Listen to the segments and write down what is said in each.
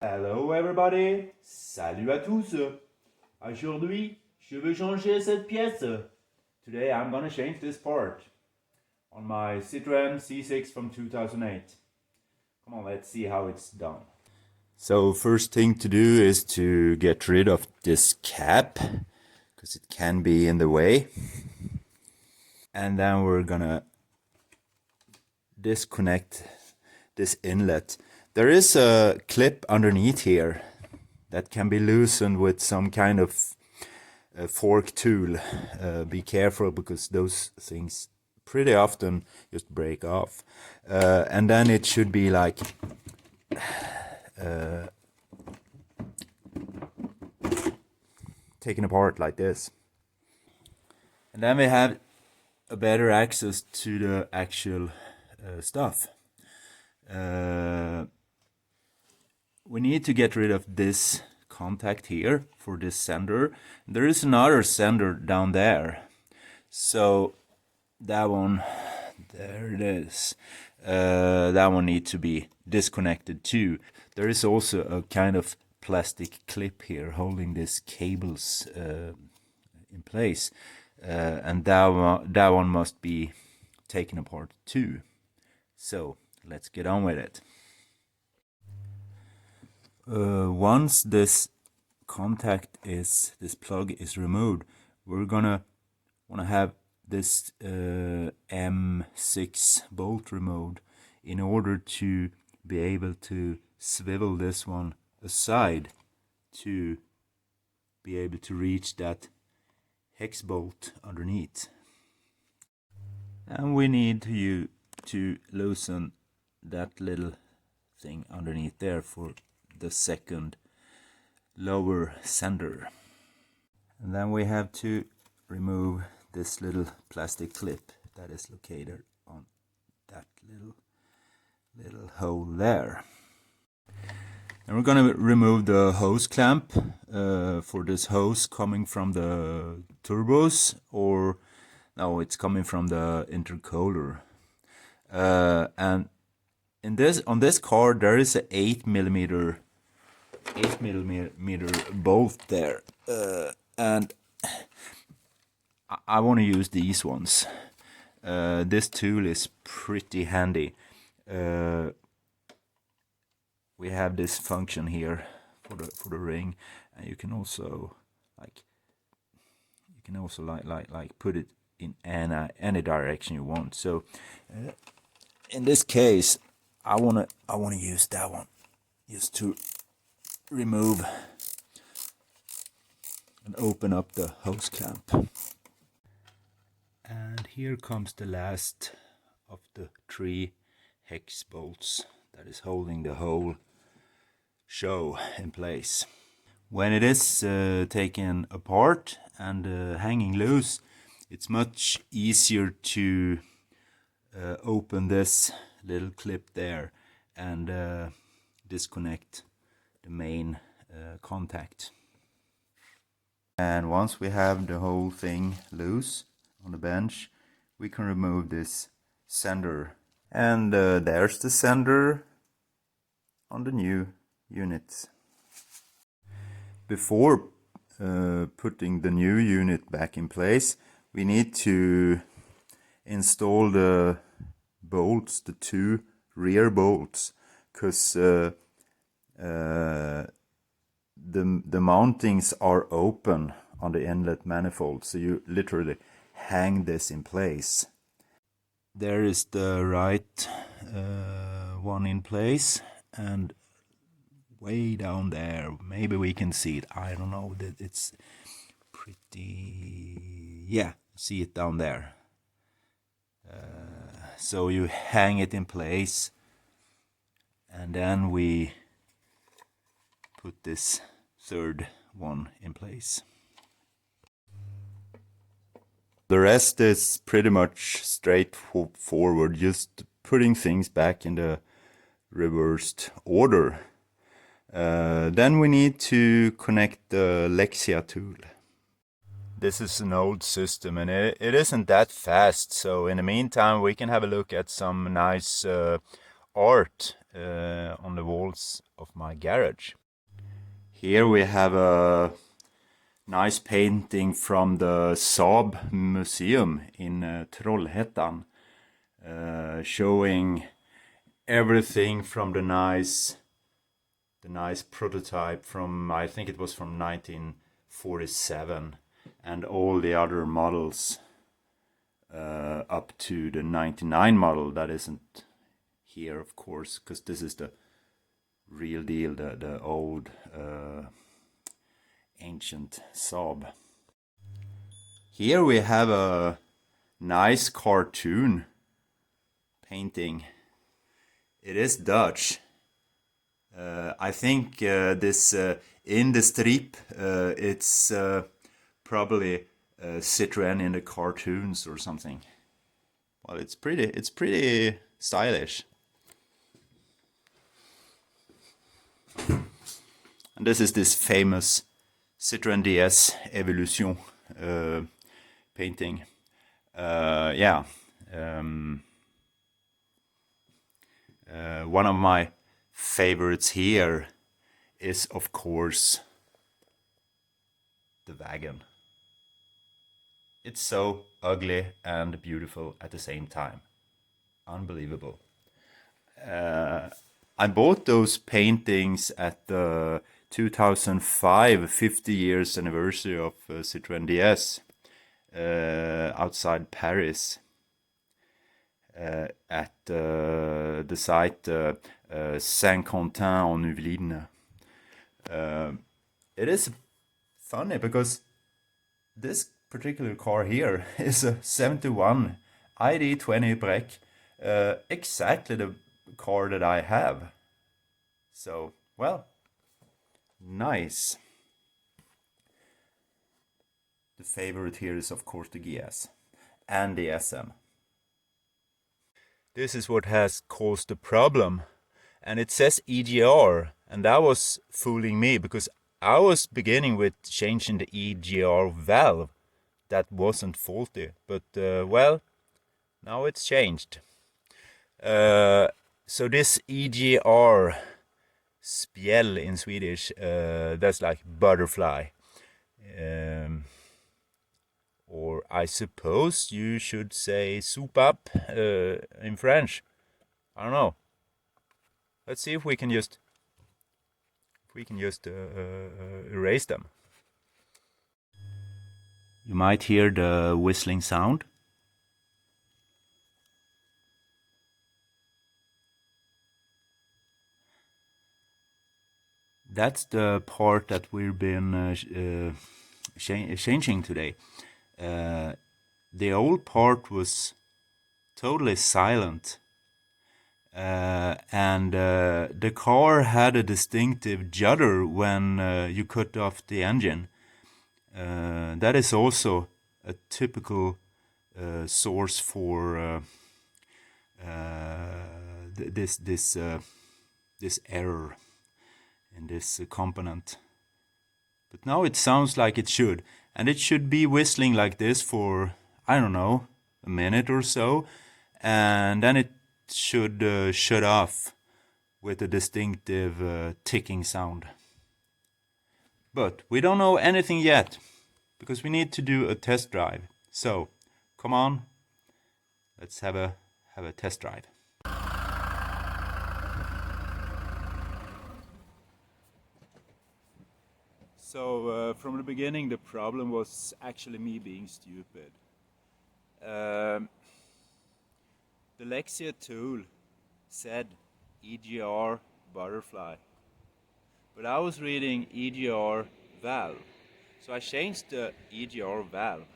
Hello everybody, salut à tous. Aujourd'hui, je veux changer cette pièce. Today I'm gonna change this part on my Citroen C6 from 2008. Come on, let's see how it's done. So first thing to do is to get rid of this cap because it can be in the way. And then we're gonna disconnect this inlet. There is a clip underneath here that can be loosened with some kind of fork tool. Be careful because those things pretty often just break off. And then it should be like taken apart like this. And then we have a better access to the actual stuff. We need to get rid of this contact here for this sender. There is another sender down there. So that one, there it is. That one needs to be disconnected too. There is also a kind of plastic clip here holding these cables in place. And that one must be taken apart too. So let's get on with it. Once this plug is removed, we're gonna wanna have this M6 bolt removed in order to be able to swivel this one aside to be able to reach that hex bolt underneath. And we need to loosen that little thing underneath there for the second lower sender. And then we have to remove this little plastic clip that is located on that little hole there. And we're going to remove the hose clamp for this hose coming from the turbos, or no, it's coming from the intercooler. And on this car there is an 8mm bolt there, and I want to use these ones. This tool is pretty handy. We have this function here for the ring, and you can also like put it in any direction you want. So in this case, I wanna use that one just to remove and open up the hose clamp. And here comes the last of the 3 hex bolts that is holding the whole show in place. When it is taken apart and hanging loose, it's much easier to open this little clip there and disconnect the main contact. And once we have the whole thing loose on the bench, we can remove this sender. And there's the sender on the new unit. Before putting the new unit back in place, we need to install the bolts, the 2 rear bolts, because the mountings are open on the inlet manifold, so you literally hang this in place. There is the right one in place, and way down there, maybe we can see it, I don't know, that it's pretty, yeah, see it down there. So you hang it in place, and then we put this third one in place. The rest is pretty much straightforward, just putting things back in the reversed order. Then we need to connect the Lexia tool. This is an old system, and it isn't that fast, so in the meantime we can have a look at some nice art on the walls of my garage. Here we have a nice painting from the Saab Museum in Trollhättan, showing everything from the nice prototype from, I think it was from 1947, and all the other models up to the 99 model that isn't here, of course, because this is the real deal, the old ancient Saab. Here we have a nice cartoon painting. It is Dutch. I think this in the strip, it's probably Citroën in the cartoons or something. Well, it's pretty stylish. And this is this famous Citroën DS Evolution painting. Yeah. One of my favorites here is, of course, the wagon. It's so ugly and beautiful at the same time. Unbelievable. I bought those paintings at the 2005 50 years anniversary of Citroën DS outside Paris at the site Saint-Quentin-en-Yvelines. It is funny because this particular car here is a 71 ID20 Breck, exactly the car that I have. So, well, nice. The favorite here is, of course, the GS and the SM. This is what has caused the problem. And it says EGR, and that was fooling me because I was beginning with changing the EGR valve. That wasn't faulty, but well, now it's changed. So this EGR, spjäll in Swedish, that's like butterfly. Or I suppose you should say soup up in French. I don't know. Let's see if we can just erase them. You might hear the whistling sound. That's the part that we've been changing today. The old part was totally silent, and the car had a distinctive judder when you cut off the engine. That is also a typical source for this error in this component. But now it sounds like it should, and it should be whistling like this for, I don't know, a minute or so, and then it should shut off with a distinctive ticking sound. But we don't know anything yet, because we need to do a test drive. So, come on, let's have a test drive. So, from the beginning, the problem was actually me being stupid. The Lexia tool said EGR butterfly, but I was reading EGR valve, so I changed the EGR valve.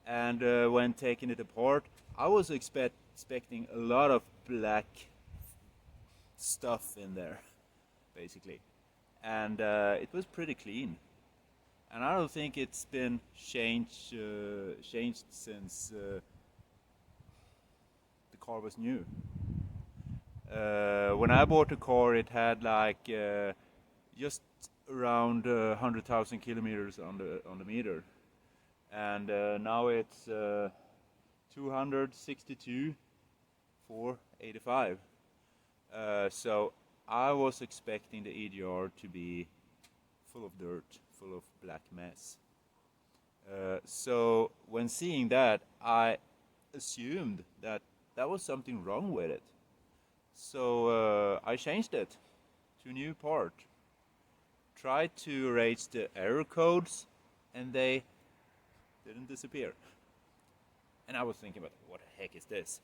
And when taking it apart, I was expecting a lot of black stuff in there, basically. And it was pretty clean. And I don't think it's been changed since the car was new. When I bought the car, it had like just around 100,000 kilometers on the meter, and now it's 262,483. 85. So I was expecting the EGR to be full of dirt, full of black mess. So when seeing that, I assumed that there was something wrong with it. So I changed it to a new part. Tried to erase the error codes, and they didn't disappear. And I was thinking about, what the heck is this?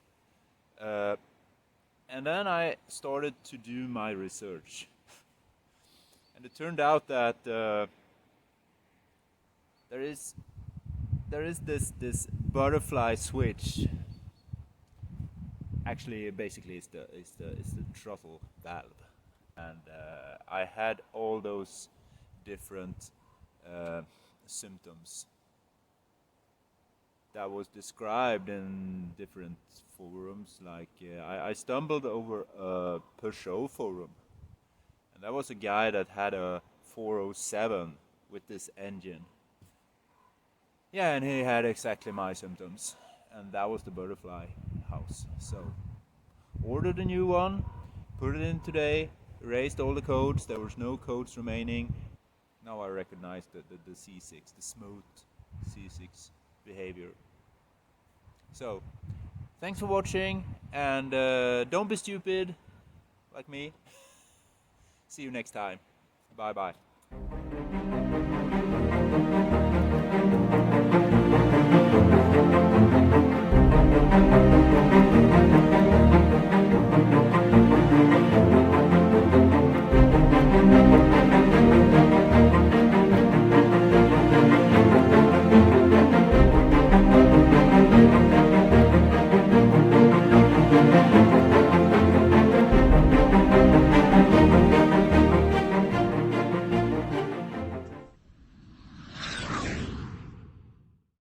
And then I started to do my research. And it turned out that there is this butterfly switch. Actually, basically, it's the throttle valve. And I had all those different symptoms that was described in different forums. Like I stumbled over a Peugeot forum, and that was a guy that had a 407 with this engine. Yeah, and he had exactly my symptoms, and that was the butterfly house. So ordered a new one, put it in today, erased all the codes. There was no codes remaining. Now I recognize the C6, the smooth C6 behavior. So thanks for watching, and don't be stupid like me. See you next time. Bye bye.